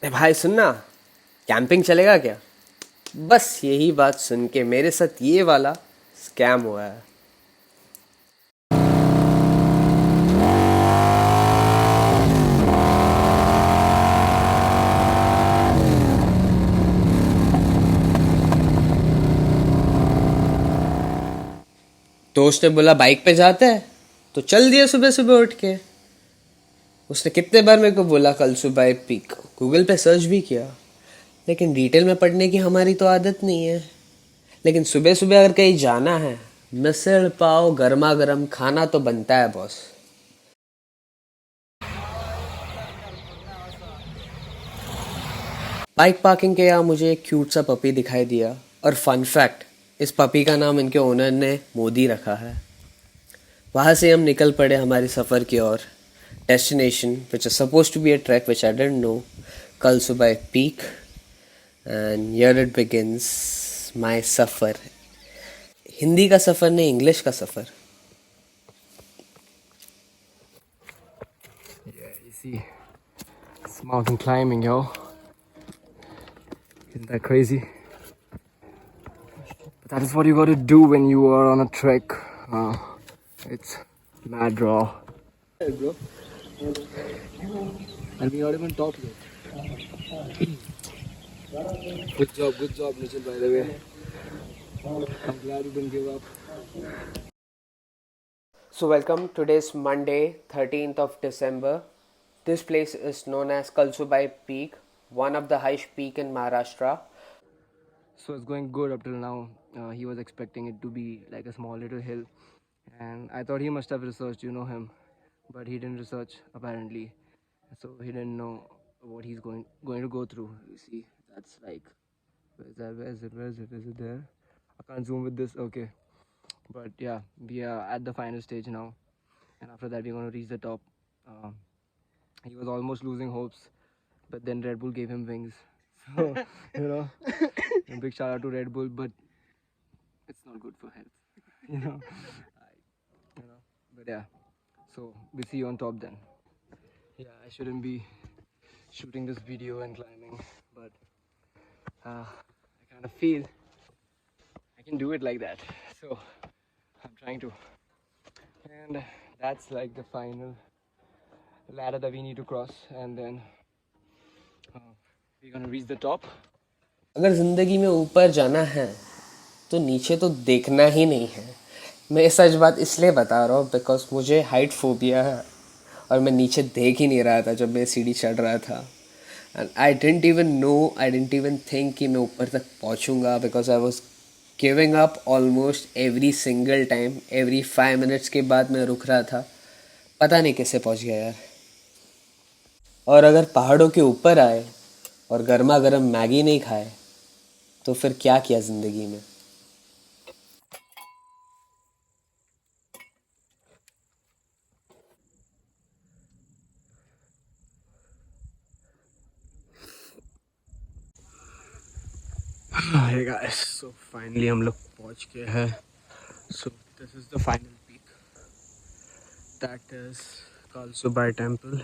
अरे भाई सुनना, कैंपिंग चलेगा क्या? बस यही बात सुन के मेरे साथ ये वाला स्कैम हुआ है। दोस्त ने बोला बाइक पे जाते हैं, तो चल दिए सुबह सुबह उठ के। उसने कितने बार मेरे को बोला कल सुबह पिक, गूगल पे सर्च भी किया, लेकिन डिटेल में पढ़ने की हमारी तो आदत नहीं है। लेकिन सुबह सुबह अगर कहीं जाना है, मिसल पाव गर्मा गर्म खाना तो बनता है बॉस। बाइक पार्किंग के यहाँ मुझे एक क्यूट सा पपी दिखाई दिया। और फन फैक्ट, इस पपी का नाम इनके ओनर ने मोदी रखा है। वहाँ से हम निकल पड़े हमारे सफ़र की ओर। Destination which is suppose to be a track which I didn't know. कल सुबह peak, and here it begins my सफ़र। हिंदी का सफ़र नहीं, इंग्लिश का सफ़र। Yeah, you see, it's mountain climbing, yo. Isn't that crazy? But that is what you gotta do when you are on a trek. It's mad raw. Hey, bro. And we not even talked yet. Good job, Nikhil, by the way. I'm glad you didn't give up. So welcome, today's Monday 13th of December. This place is known as Kalsubai Peak, one of the highest peak in Maharashtra. So it's going good up till now. He was expecting it to be like a small little hill, and I thought he must have researched, you know him, but he didn't research apparently, so he didn't know what he's going to go through. You see, that's like, where's that? Where is it? Where is it? Is it there? I can't zoom with this. Okay, but yeah, we are at the final stage now, and after that we're going to reach the top. Um, he was almost losing hopes, but then Red Bull gave him wings. So you know, a big shout out to Red Bull, but it's not good for health, you know. You know, but yeah. So we'll see you on top then. Yeah, I shouldn't be shooting this video and climbing, but I kind of feel I can do it like that. So I'm trying to, and that's like the final ladder that we need to cross, and then we're gonna reach the top. अगर ज़िंदगी में ऊपर जाना है तो नीचे तो देखना ही नहीं है। मैं ये सच बात इसलिए बता रहा हूँ बिकॉज मुझे हाइट फोबिया है, और मैं नीचे देख ही नहीं रहा था जब मैं सीढ़ी चढ़ रहा था। And I didn't even know, I didn't even think कि मैं ऊपर तक पहुँचूँगा, because I was giving up almost every single time. Every 5 minutes के बाद मैं रुक रहा था। पता नहीं कैसे पहुँच गया यार। और अगर पहाड़ों के ऊपर आए और गर्मा गर्म मैगी नहीं खाए तो फिर क्या किया ज़िंदगी में। Hey guys, so finally हम लोग पहुंच गए हैं. So this is the final peak. That is Kalsubai Temple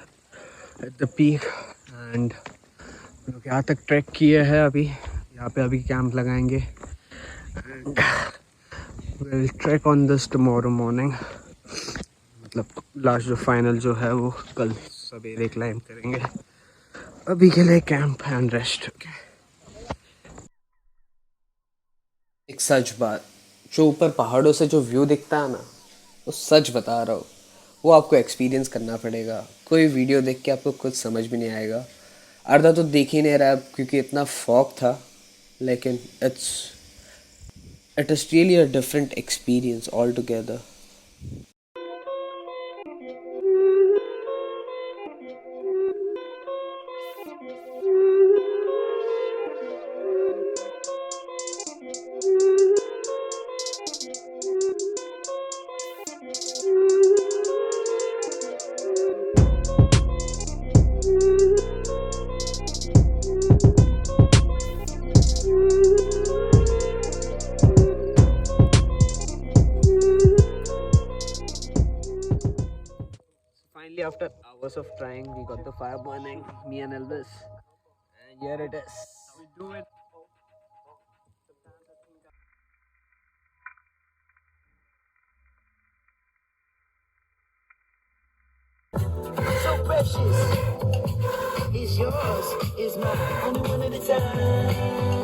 at the peak, and हम लोग यहाँ तक ट्रैक किए हैं. अभी यहाँ पे अभी कैंप लगाएंगे and we'll trek on this tomorrow morning. मतलब लास्ट जो फाइनल जो है वो कल सवेरे क्लाइंब करेंगे. अभी के लिए कैंप एंड रेस्ट. ओके. एक सच बात, जो ऊपर पहाड़ों से जो व्यू दिखता है ना, वो सच बता रहा हूँ, वो आपको एक्सपीरियंस करना पड़ेगा। कोई वीडियो देख के आपको कुछ समझ भी नहीं आएगा। अर्धा तो देख ही नहीं रहा है क्योंकि इतना फॉग था। लेकिन it is really a different experience all together. Finally, after hours of trying, we got the fire burning, me and Elvis. Here it is. So precious. It's yours, it's mine, only one at a time.